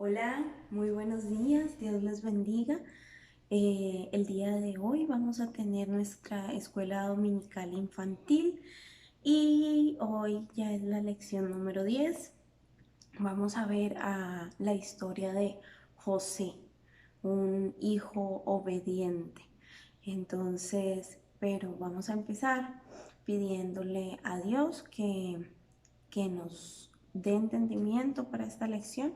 Hola, muy buenos días, Dios les bendiga. El día de hoy vamos a tener nuestra escuela dominical infantil y hoy ya es la lección número 10. Vamos a ver la historia de José, un hijo obediente. Pero vamos a empezar pidiéndole a Dios que nos dé entendimiento para esta lección,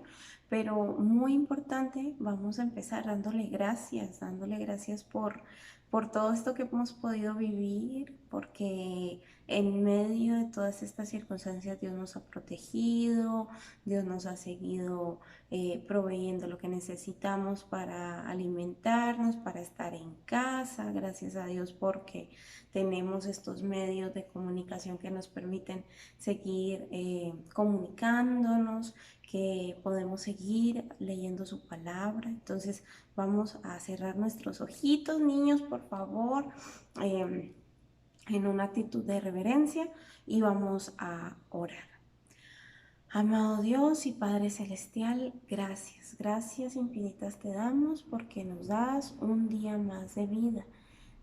pero muy importante, vamos a empezar dándole gracias por todo esto que hemos podido vivir, porque en medio de todas estas circunstancias Dios nos ha protegido, Dios nos ha seguido proveyendo lo que necesitamos para alimentarnos, para estar en casa. Gracias a Dios porque tenemos estos medios de comunicación que nos permiten seguir comunicándonos, que podemos seguir leyendo su palabra. Entonces vamos a cerrar nuestros ojitos, niños, por favor, en una actitud de reverencia, y vamos a orar. Amado Dios y Padre Celestial, gracias, gracias infinitas te damos porque nos das un día más de vida.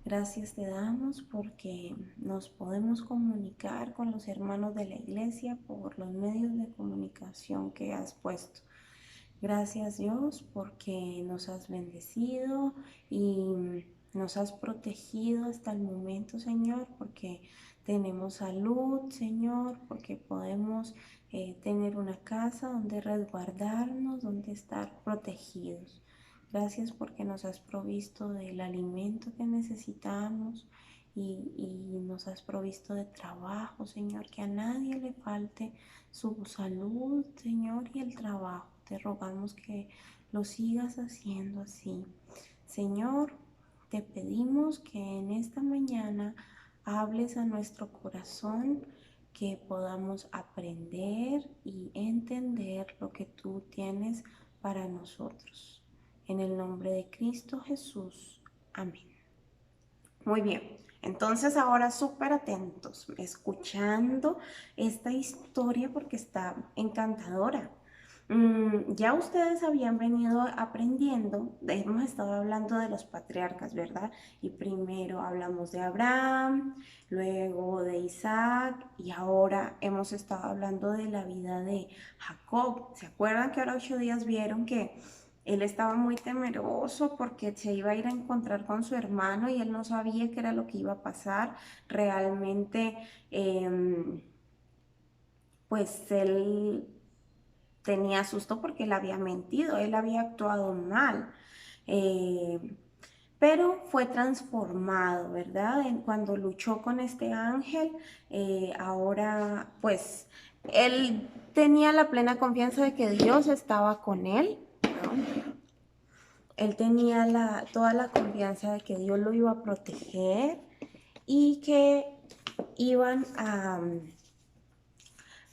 Gracias te damos porque nos podemos comunicar con los hermanos de la iglesia por los medios de comunicación que has puesto. Gracias Dios porque nos has bendecido y nos has protegido hasta el momento, Señor, porque tenemos salud, Señor, porque podemos tener una casa donde resguardarnos, donde estar protegidos. Gracias porque nos has provisto del alimento que necesitamos y nos has provisto de trabajo, Señor, que a nadie le falte su salud, Señor, y el trabajo. Te rogamos que lo sigas haciendo así. Señor, te pedimos que en esta mañana hables a nuestro corazón, que podamos aprender y entender lo que tú tienes para nosotros. En el nombre de Cristo Jesús. Amén. Muy bien, entonces ahora súper atentos, escuchando esta historia porque está encantadora. Ya ustedes habían venido aprendiendo, hemos estado hablando de los patriarcas, ¿verdad? Y primero hablamos de Abraham, luego de Isaac y ahora hemos estado hablando de la vida de Jacob. ¿Se acuerdan que ahora 8 días vieron que él estaba muy temeroso porque se iba a ir a encontrar con su hermano y él no sabía qué era lo que iba a pasar? Realmente, pues él tenía susto porque él había mentido, él había actuado mal. Eh, pero fue transformado, ¿verdad? Cuando luchó con este ángel, ahora pues él tenía la plena confianza de que Dios estaba con él, ¿no? Él tenía toda la confianza de que Dios lo iba a proteger y iban a,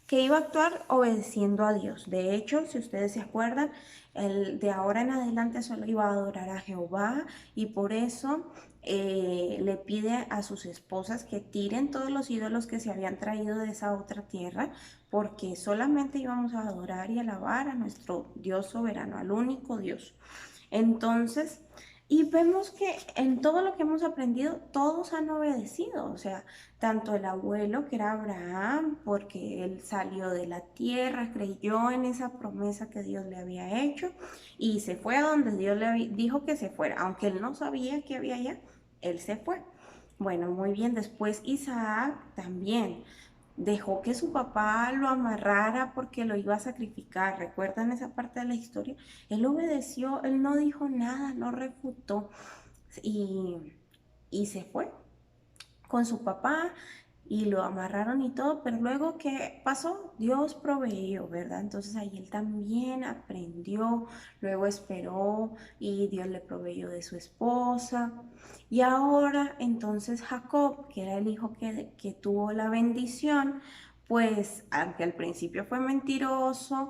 que iba a actuar obedeciendo a Dios. De hecho, si ustedes se acuerdan, de ahora en adelante solo iba a adorar a Jehová y por eso le pide a sus esposas que tiren todos los ídolos que se habían traído de esa otra tierra, porque solamente íbamos a adorar y alabar a nuestro Dios soberano, al único Dios. Entonces, y vemos que en todo lo que hemos aprendido, todos han obedecido, o sea, tanto el abuelo, que era Abraham, porque él salió de la tierra, creyó en esa promesa que Dios le había hecho y se fue a donde Dios le dijo que se fuera, aunque él no sabía que había allá, él se fue. Bueno, muy bien, después Isaac también dejó que su papá lo amarrara porque lo iba a sacrificar. ¿Recuerdan esa parte de la historia? Él obedeció, él no dijo nada, no refutó y, y se fue con su papá y lo amarraron y todo, pero luego ¿qué pasó? Dios proveyó, ¿verdad? Entonces ahí él también aprendió, luego esperó y Dios le proveyó de su esposa. Y ahora entonces Jacob, que era el hijo que tuvo la bendición, pues aunque al principio fue mentiroso,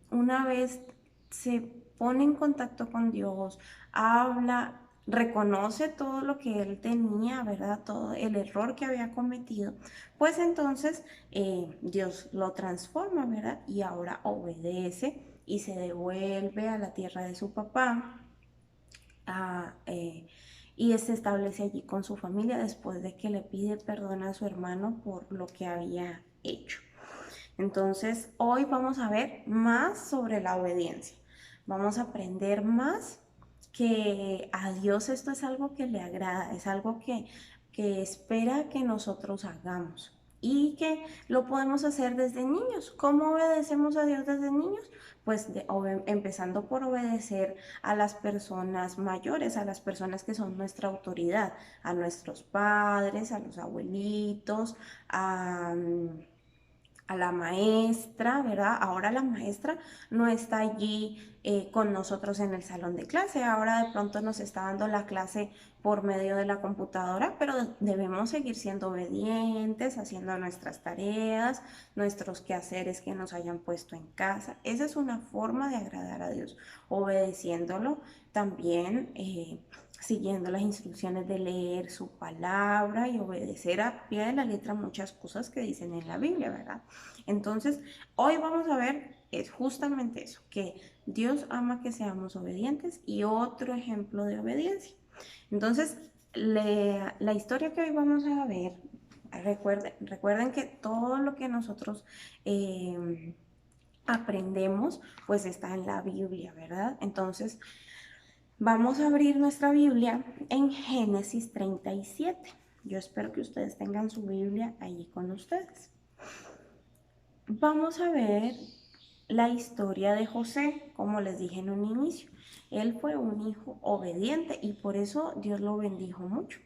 una vez se pone en contacto con Dios, habla, reconoce todo lo que él tenía, ¿verdad? Todo el error que había cometido, pues entonces Dios lo transforma, ¿verdad? Y ahora obedece y se devuelve a la tierra de su papá a, y se establece allí con su familia después de que le pide perdón a su hermano por lo que había hecho. Entonces, hoy vamos a ver más sobre la obediencia. Vamos a aprender más que a Dios esto es algo que le agrada, es algo que espera que nosotros hagamos y que lo podemos hacer desde niños. ¿Cómo obedecemos a Dios desde niños? Pues empezando por obedecer a las personas mayores, a las personas que son nuestra autoridad, a nuestros padres, a los abuelitos, a la maestra, ¿verdad? Ahora la maestra no está allí con nosotros en el salón de clase, ahora de pronto nos está dando la clase por medio de la computadora, pero debemos seguir siendo obedientes, haciendo nuestras tareas, nuestros quehaceres que nos hayan puesto en casa. Esa es una forma de agradar a Dios, obedeciéndolo también. Siguiendo las instrucciones de leer su palabra y obedecer a pie de la letra muchas cosas que dicen en la Biblia, ¿verdad? Entonces, hoy vamos a ver es justamente eso, que Dios ama que seamos obedientes y otro ejemplo de obediencia. Entonces, la historia que hoy vamos a ver, recuerden que todo lo que nosotros aprendemos, pues está en la Biblia, ¿verdad? Entonces, vamos a abrir nuestra Biblia en Génesis 37. Yo espero que ustedes tengan su Biblia allí con ustedes. Vamos a ver la historia de José, como les dije en un inicio. Él fue un hijo obediente y por eso Dios lo bendijo mucho.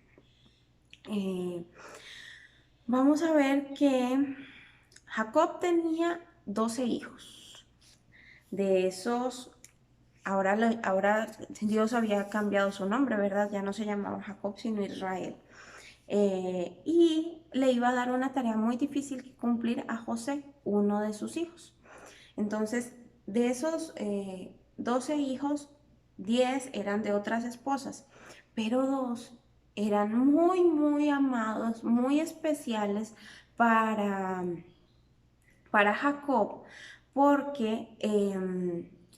Vamos a ver que Jacob tenía 12 hijos. De esos, ahora Dios había cambiado su nombre, ¿verdad? Ya no se llamaba Jacob, sino Israel. Y le iba a dar una tarea muy difícil que cumplir a José, uno de sus hijos. Entonces, de esos 12 hijos, 10 eran de otras esposas, pero 2 eran muy, muy amados, muy especiales para, para Jacob, porque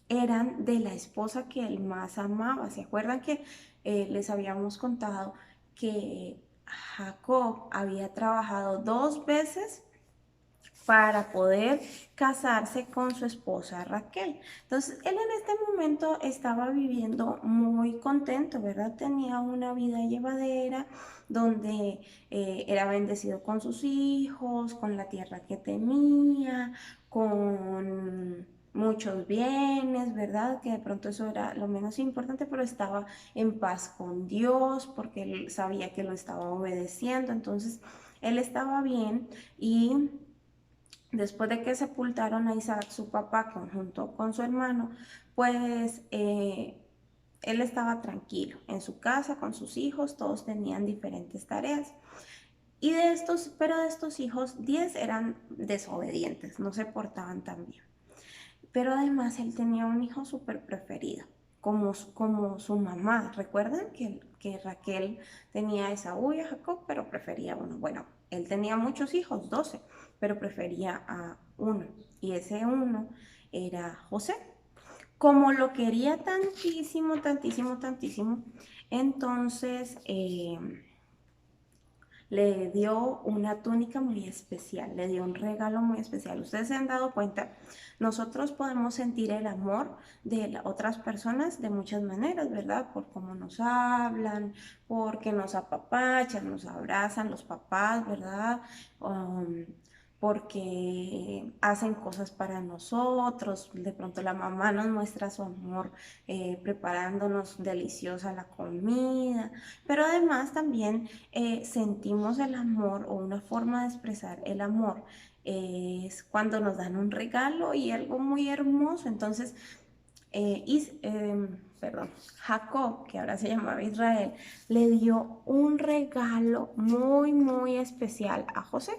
eran de la esposa que él más amaba. ¿Se acuerdan que les habíamos contado que Jacob había trabajado 2 veces para poder casarse con su esposa Raquel? Entonces, él en este momento estaba viviendo muy contento, ¿verdad? Tenía una vida llevadera donde era bendecido con sus hijos, con la tierra que tenía, con muchos bienes, ¿verdad? Que de pronto eso era lo menos importante, pero estaba en paz con Dios porque él sabía que lo estaba obedeciendo. Entonces, él estaba bien y después de que sepultaron a Isaac, su papá, junto con su hermano, pues él estaba tranquilo en su casa con sus hijos, todos tenían diferentes tareas. Y pero de estos hijos, 10 eran desobedientes, no se portaban tan bien. Pero además él tenía un hijo súper preferido, como su mamá. ¿Recuerdan que Raquel tenía a Esaú y a Jacob, pero prefería uno? Bueno, él tenía muchos hijos, 12, pero prefería a uno. Y ese uno era José. Como lo quería tantísimo, tantísimo, tantísimo, entonces le dio una túnica muy especial, le dio un regalo muy especial. Ustedes se han dado cuenta, nosotros podemos sentir el amor de otras personas de muchas maneras, ¿verdad? Por cómo nos hablan, porque nos apapachan, nos abrazan los papás, ¿verdad? Porque hacen cosas para nosotros, de pronto la mamá nos muestra su amor preparándonos deliciosa la comida, pero además también sentimos el amor o una forma de expresar el amor es cuando nos dan un regalo y algo muy hermoso. Entonces, perdón, Jacob, que ahora se llamaba Israel, le dio un regalo muy, muy especial a José,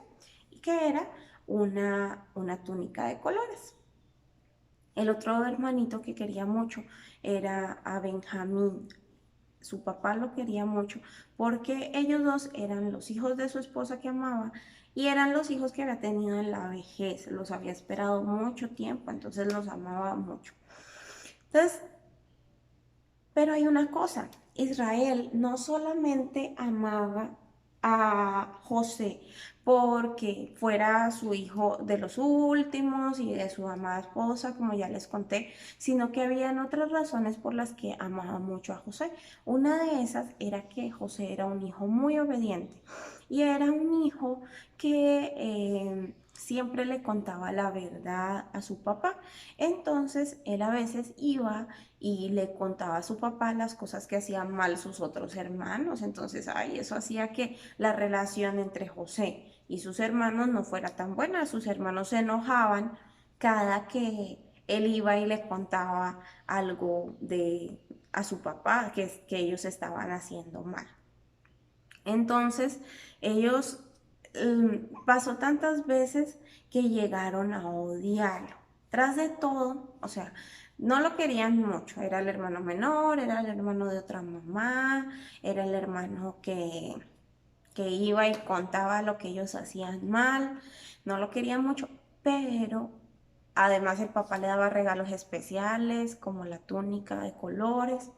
que era una túnica de colores. El otro hermanito que quería mucho era a Benjamín, su papá lo quería mucho porque ellos dos eran los hijos de su esposa que amaba y eran los hijos que había tenido en la vejez, los había esperado mucho tiempo, entonces los amaba mucho. Entonces, pero hay una cosa, Israel no solamente amaba a José porque fuera su hijo de los últimos y de su amada esposa, como ya les conté, sino que habían otras razones por las que amaba mucho a José. Una de esas era que José era un hijo muy obediente y era un hijo que siempre le contaba la verdad a su papá. Entonces él a veces iba y le contaba a su papá las cosas que hacían mal sus otros hermanos. Entonces, ay, eso hacía que la relación entre José y sus hermanos no fuera tan buena. Sus hermanos se enojaban cada que él iba y le contaba algo a su papá que ellos estaban haciendo mal. Entonces, ellos pasó tantas veces que llegaron a odiarlo. Tras de todo, o sea, no lo querían mucho. Era el hermano menor, era el hermano de otra mamá, era el hermano que iba y contaba lo que ellos hacían mal. No lo querían mucho, pero además el papá le daba regalos especiales, como la túnica de colores.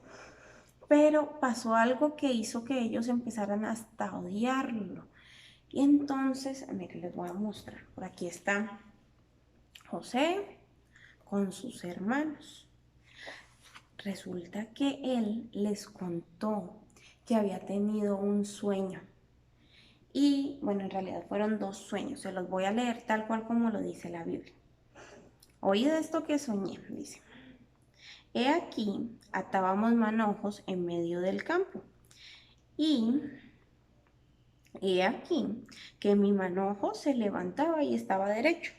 Pero pasó algo que hizo que ellos empezaran hasta a odiarlo. Y entonces, miren, les voy a mostrar. Por aquí está José con sus hermanos. Resulta que él les contó que había tenido un sueño. Y bueno, en realidad fueron dos sueños. Se los voy a leer tal cual como lo dice la Biblia. Oíd esto que soñé, dice. He aquí, atábamos manojos en medio del campo. Y he aquí que mi manojo se levantaba y estaba derecho,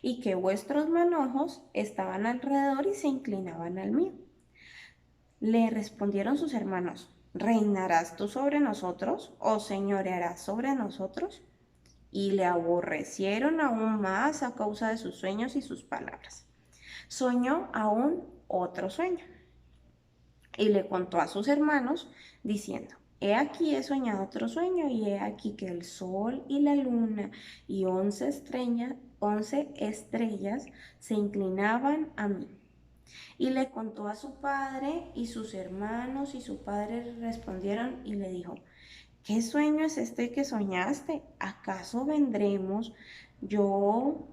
y que vuestros manojos estaban alrededor y se inclinaban al mío. Le respondieron sus hermanos, ¿reinarás tú sobre nosotros o señorearás sobre nosotros? Y le aborrecieron aún más a causa de sus sueños y sus palabras. Soñó aún otro sueño y le contó a sus hermanos diciendo, he aquí he soñado otro sueño y he aquí que el sol y la luna y 11 estrellas se inclinaban a mí. Y le contó a su padre y sus hermanos y su padre respondieron y le dijo, ¿qué sueño es este que soñaste? ¿Acaso vendremos yo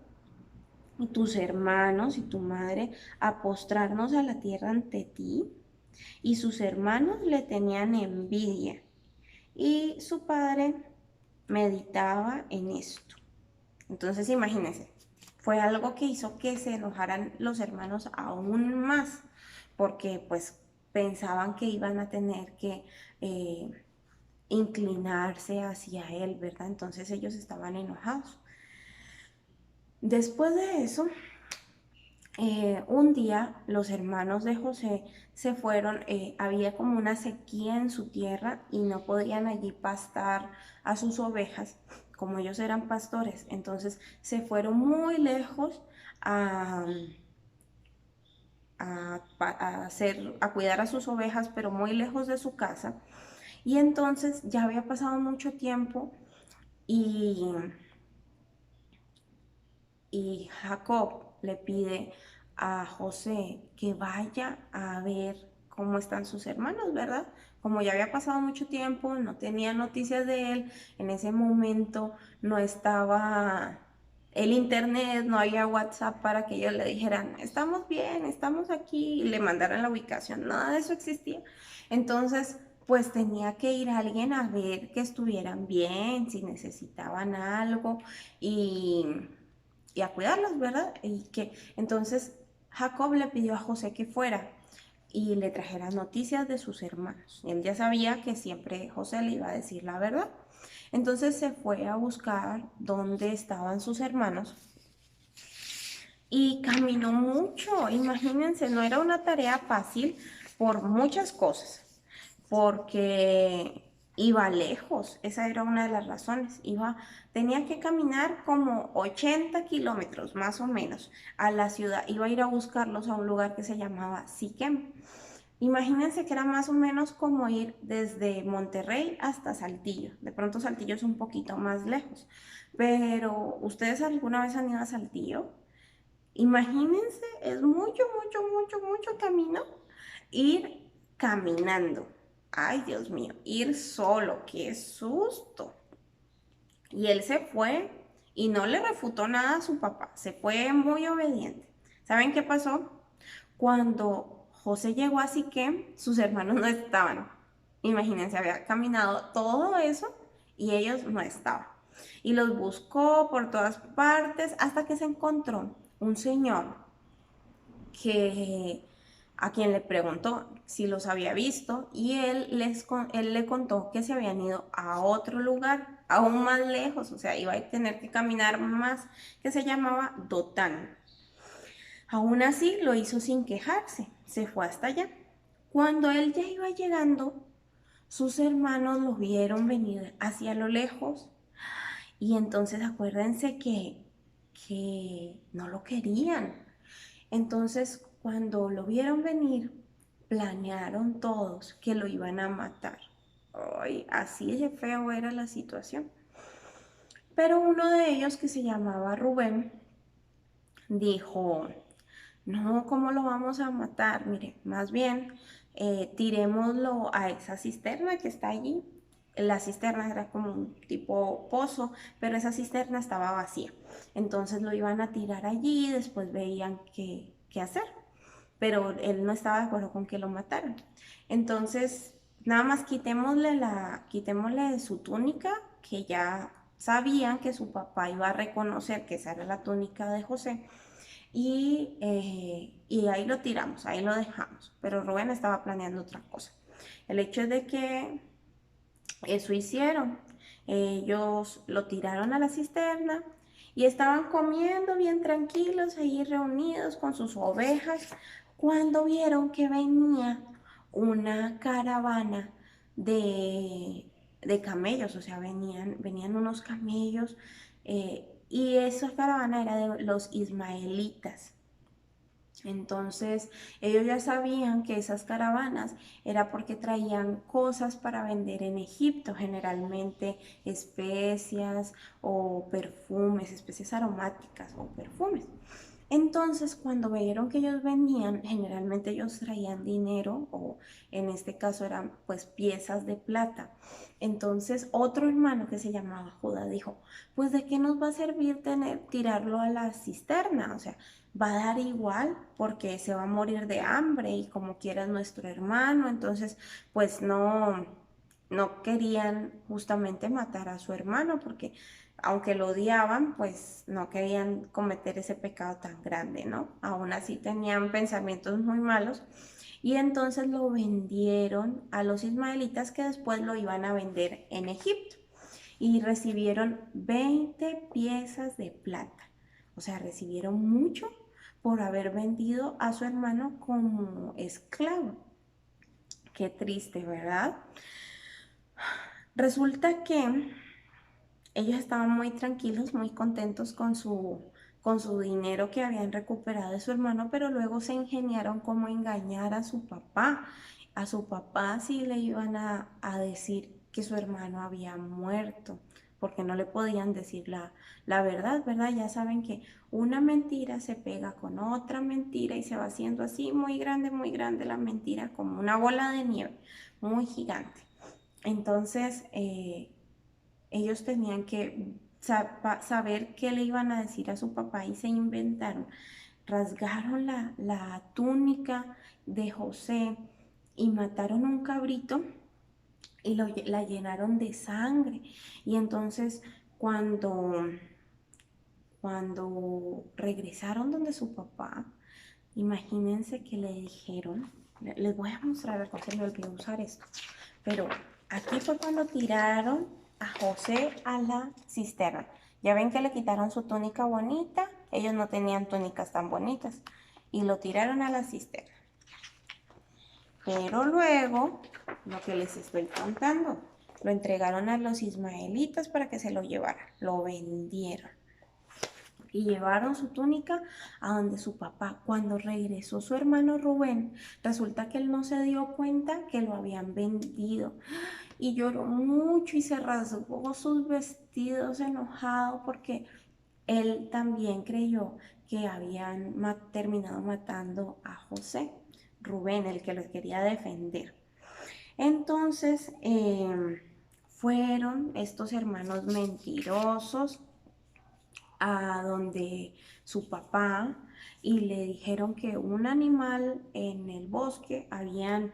y tus hermanos y tu madre a postrarnos a la tierra ante ti? Y sus hermanos le tenían envidia y su padre meditaba en esto. Entonces imagínense, fue algo que hizo que se enojaran los hermanos aún más, porque pues pensaban que iban a tener que inclinarse hacia él, ¿verdad? Entonces ellos estaban enojados. Después de eso, un día los hermanos de José se fueron, había como una sequía en su tierra y no podían allí pastar a sus ovejas, como ellos eran pastores, entonces se fueron muy lejos a, a cuidar a sus ovejas, pero muy lejos de su casa. Y entonces ya había pasado mucho tiempo y, y Jacob le pide a José que vaya a ver cómo están sus hermanos, ¿verdad? Como ya había pasado mucho tiempo, no tenía noticias de él, en ese momento no estaba el internet, no había WhatsApp para que ellos le dijeran, estamos bien, estamos aquí, y le mandaran la ubicación, nada de eso existía. Entonces, pues tenía que ir alguien a ver que estuvieran bien, si necesitaban algo y, y a cuidarlos, ¿verdad? Y que entonces Jacob le pidió a José que fuera y le trajera noticias de sus hermanos. Él ya sabía que siempre José le iba a decir la verdad. Entonces se fue a buscar dónde estaban sus hermanos y caminó mucho. Imagínense, no era una tarea fácil por muchas cosas, porque iba lejos, esa era una de las razones. Tenía que caminar como 80 kilómetros más o menos a la ciudad. Iba a ir a buscarlos a un lugar que se llamaba Siquem. Imagínense que era más o menos como ir desde Monterrey hasta Saltillo. De pronto Saltillo es un poquito más lejos, pero ¿ustedes alguna vez han ido a Saltillo? Imagínense, es mucho, mucho, mucho, mucho camino ir caminando. Ay, Dios mío, ir solo, qué susto. Y él se fue y no le refutó nada a su papá, se fue muy obediente. ¿Saben qué pasó? Cuando José llegó a Siquem, sus hermanos no estaban. Imagínense, había caminado todo eso y ellos no estaban. Y los buscó por todas partes hasta que se encontró un señor que a quien le preguntó si los había visto y él le contó que se habían ido a otro lugar, aún más lejos, o sea, iba a tener que caminar más, que se llamaba Dotán. Aún así lo hizo sin quejarse, se fue hasta allá. Cuando él ya iba llegando, sus hermanos lo vieron venir hacia lo lejos y entonces acuérdense que no lo querían. Entonces, cuando lo vieron venir, planearon todos que lo iban a matar. Ay, así de feo era la situación. Pero uno de ellos, que se llamaba Rubén, dijo, no, ¿cómo lo vamos a matar? Mire, más bien tirémoslo a esa cisterna que está allí. La cisterna era como un tipo pozo, pero esa cisterna estaba vacía. Entonces lo iban a tirar allí y después veían qué hacer. Pero él no estaba de acuerdo con que lo mataran. Entonces, nada más quitémosle su túnica, que ya sabían que su papá iba a reconocer que esa era la túnica de José y ahí lo tiramos, ahí lo dejamos. Pero Rubén estaba planeando otra cosa. El hecho es de que eso hicieron. Ellos lo tiraron a la cisterna y estaban comiendo bien tranquilos ahí reunidos con sus ovejas cuando vieron que venía una caravana de camellos, o sea, venían unos camellos y esa caravana era de los ismaelitas. Entonces, ellos ya sabían que esas caravanas era porque traían cosas para vender en Egipto, generalmente especias o perfumes, especias aromáticas o perfumes. Entonces, cuando vieron que ellos venían, generalmente ellos traían dinero o en este caso eran pues piezas de plata. Entonces, otro hermano que se llamaba Judá dijo, pues ¿de qué nos va a servir tirarlo a la cisterna? O sea, va a dar igual porque se va a morir de hambre y como quiera es nuestro hermano. Entonces, pues no querían justamente matar a su hermano porque aunque lo odiaban, pues no querían cometer ese pecado tan grande, ¿no? Aún así tenían pensamientos muy malos y entonces lo vendieron a los ismaelitas que después lo iban a vender en Egipto y recibieron 20 piezas de plata. O sea, recibieron mucho por haber vendido a su hermano como esclavo. Qué triste, ¿verdad? Resulta que ellos estaban muy tranquilos, muy contentos con su dinero que habían recuperado de su hermano, pero luego se ingeniaron cómo engañar a su papá. A su papá sí le iban a decir que su hermano había muerto, porque no le podían decir la verdad, ¿verdad? Ya saben que una mentira se pega con otra mentira y se va haciendo así muy grande la mentira, como una bola de nieve, muy gigante. Entonces, ellos tenían que saber qué le iban a decir a su papá y se inventaron. Rasgaron la túnica de José y mataron un cabrito y la llenaron de sangre. Y entonces cuando, cuando regresaron donde su papá, imagínense que le dijeron, les voy a mostrar algo, se me olvidó usar esto, pero aquí fue cuando tiraron a José a la cisterna. Ya ven que le quitaron su túnica bonita, ellos no tenían túnicas tan bonitas y lo tiraron a la cisterna. Pero luego, lo que les estoy contando, lo entregaron a los ismaelitas para que se lo llevaran, lo vendieron. y llevaron su túnica a donde su papá. Cuando regresó su hermano Rubén, resulta que él no se dio cuenta que lo habían vendido y lloró mucho y se rasgó sus vestidos enojado porque él también creyó que habían terminado matando a José, Rubén, el que lo quería defender. Entonces fueron estos hermanos mentirosos a donde su papá y le dijeron que un animal en el bosque habían,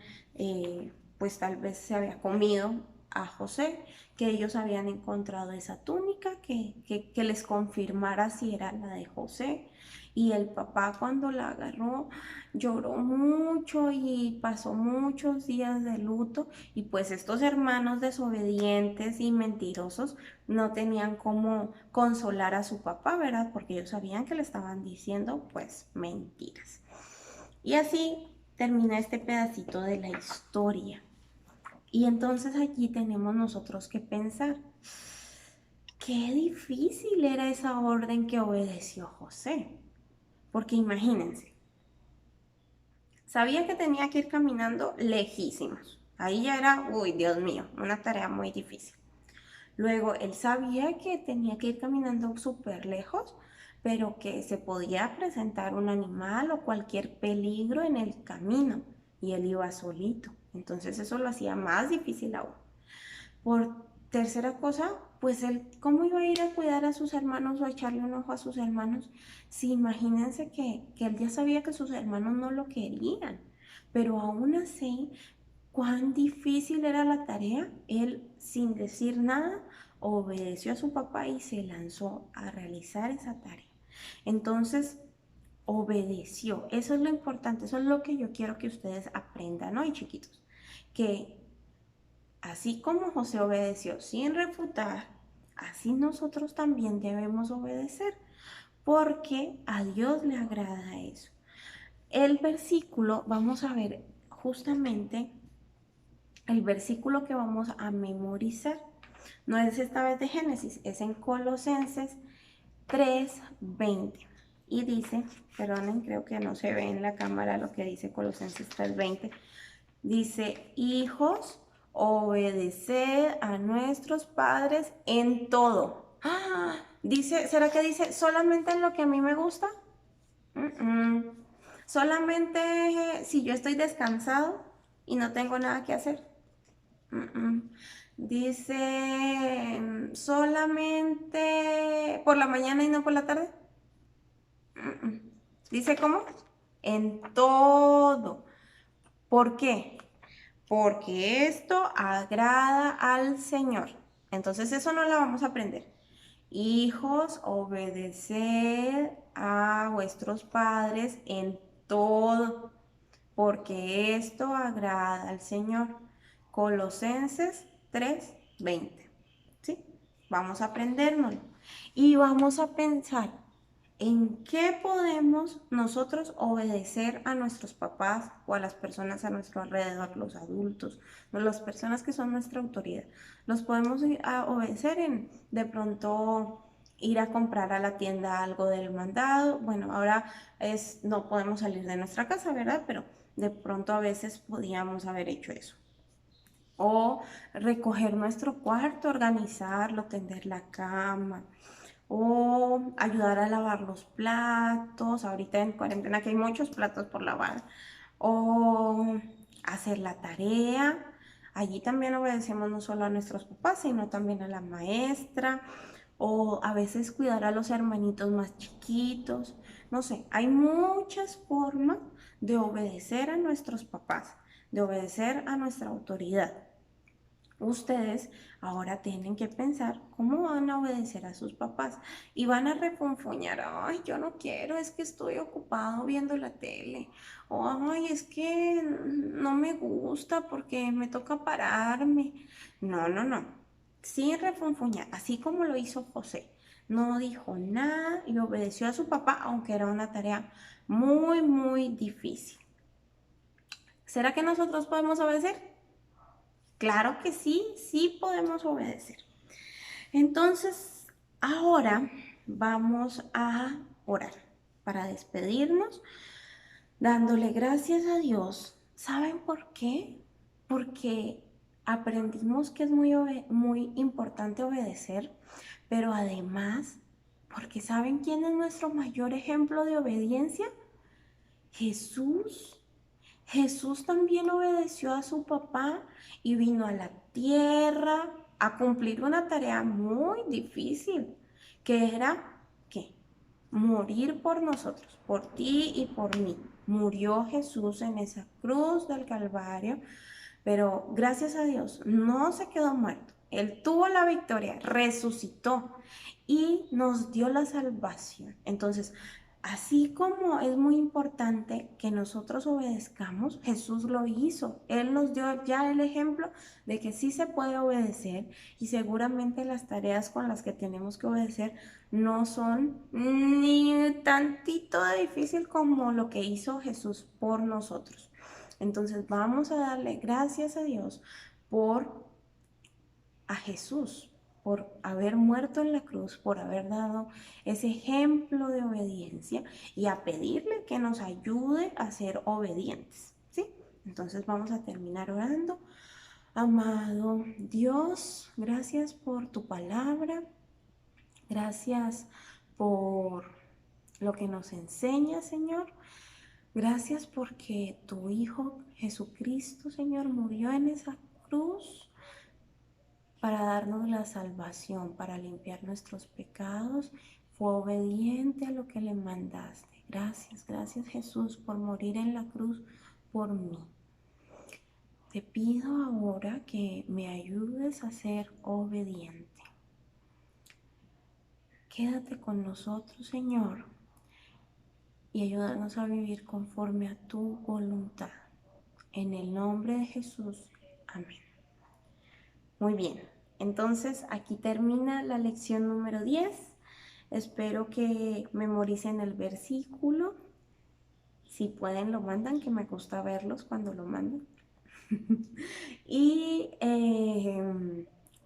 pues tal vez se había comido a José, que ellos habían encontrado esa túnica, que les confirmara si era la de José. Y el papá cuando la agarró lloró mucho y pasó muchos días de luto y pues estos hermanos desobedientes y mentirosos no tenían cómo consolar a su papá, ¿verdad? Porque ellos sabían que le estaban diciendo pues mentiras. Y así termina este pedacito de la historia. Y entonces aquí tenemos nosotros que pensar, qué difícil era esa orden que obedeció José. Porque imagínense, sabía que tenía que ir caminando lejísimos. Ahí ya era, uy, Dios mío, una tarea muy difícil. Luego, él sabía que tenía que ir caminando súper lejos, pero que se podía presentar un animal o cualquier peligro en el camino y él iba solito. Entonces eso lo hacía más difícil aún. Por tercera cosa, pues él, ¿cómo iba a ir a cuidar a sus hermanos o a echarle un ojo a sus hermanos? Si imagínense que él ya sabía que sus hermanos no lo querían, pero aún así, cuán difícil era la tarea, él sin decir nada obedeció a su papá y se lanzó a realizar esa tarea. Entonces, obedeció. Eso es lo importante, eso es lo que yo quiero que ustedes aprendan hoy, chiquitos. Que así como José obedeció sin refutar, así nosotros también debemos obedecer, porque a Dios le agrada eso. El versículo, vamos a ver justamente el versículo que vamos a memorizar. No es esta vez de Génesis, es en Colosenses 3:20. Y dice, perdonen, creo que no se ve en la cámara lo que dice Colosenses 3:20. Dice, hijos, obedeced a nuestros padres en todo. ¡Ah! Dice, ¿será que dice solamente en lo que a mí me gusta? Solamente si yo estoy descansado y no tengo nada que hacer. Dice, solamente por la mañana y no por la tarde. Dice, ¿cómo? En todo. ¿Por qué? Porque esto agrada al Señor. Entonces eso no lo vamos a aprender. Hijos, obedeced a vuestros padres en todo, porque esto agrada al Señor. Colosenses 3:20. ¿Sí? Vamos a aprendérnoslo. Y vamos a pensar en qué podemos nosotros obedecer a nuestros papás o a las personas a nuestro alrededor, los adultos, las personas que son nuestra autoridad. Los podemos obedecer en de pronto ir a comprar a la tienda algo del mandado. Bueno, ahora no podemos salir de nuestra casa, ¿verdad? Pero de pronto a veces podíamos haber hecho eso. O recoger nuestro cuarto, organizarlo, tender la cama, o ayudar a lavar los platos. Ahorita en cuarentena que hay muchos platos por lavar. O hacer la tarea. Allí también obedecemos no solo a nuestros papás, sino también a la maestra. O a veces cuidar a los hermanitos más chiquitos. No sé, hay muchas formas de obedecer a nuestros papás, de obedecer a nuestra autoridad. Ustedes ahora tienen que pensar cómo van a obedecer a sus papás y van a refunfuñar, ay, yo no quiero, es que estoy ocupado viendo la tele, o ay, es que no me gusta porque me toca pararme. No, no, no, sin refunfuñar, así como lo hizo José. No dijo nada y obedeció a su papá, aunque era una tarea muy, muy difícil. ¿Será que nosotros podemos obedecer? Claro que sí, sí podemos obedecer. Entonces, ahora vamos a orar para despedirnos, dándole gracias a Dios. ¿Saben por qué? Porque aprendimos que es muy importante obedecer, pero además, porque ¿saben quién es nuestro mayor ejemplo de obediencia? Jesús. Jesús también obedeció a su papá y vino a la tierra a cumplir una tarea muy difícil, que era, ¿qué? Morir por nosotros, por ti y por mí. Murió Jesús en esa cruz del Calvario, pero gracias a Dios no se quedó muerto. Él tuvo la victoria, resucitó y nos dio la salvación. Entonces, así como es muy importante que nosotros obedezcamos, Jesús lo hizo. Él nos dio ya el ejemplo de que sí se puede obedecer y seguramente las tareas con las que tenemos que obedecer no son ni tantito de difícil como lo que hizo Jesús por nosotros. Entonces vamos a darle gracias a Dios por a Jesús, por haber muerto en la cruz, por haber dado ese ejemplo de obediencia y a pedirle que nos ayude a ser obedientes, ¿sí? Entonces vamos a terminar orando. Amado Dios, gracias por tu palabra, gracias por lo que nos enseña, Señor. Gracias porque tu Hijo Jesucristo, Señor, murió en esa cruz para darnos la salvación, para limpiar nuestros pecados. Fue obediente a lo que le mandaste. Gracias, gracias Jesús por morir en la cruz por mí. Te pido ahora que me ayudes a ser obediente. Quédate con nosotros, Señor, y ayúdanos a vivir conforme a tu voluntad. En el nombre de Jesús. Amén. Muy bien, entonces aquí termina la lección número 10. Espero que memoricen el versículo. Si pueden, lo mandan, que me gusta verlos cuando lo mandan. Y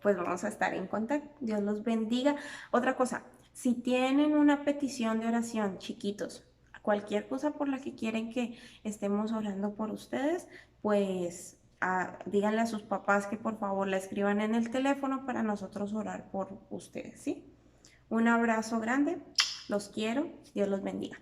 pues vamos a estar en contacto. Dios los bendiga. Otra cosa, si tienen una petición de oración, chiquitos, cualquier cosa por la que quieren que estemos orando por ustedes, pues díganle a sus papás que por favor la escriban en el teléfono para nosotros orar por ustedes, ¿sí? Un abrazo grande, los quiero, Dios los bendiga.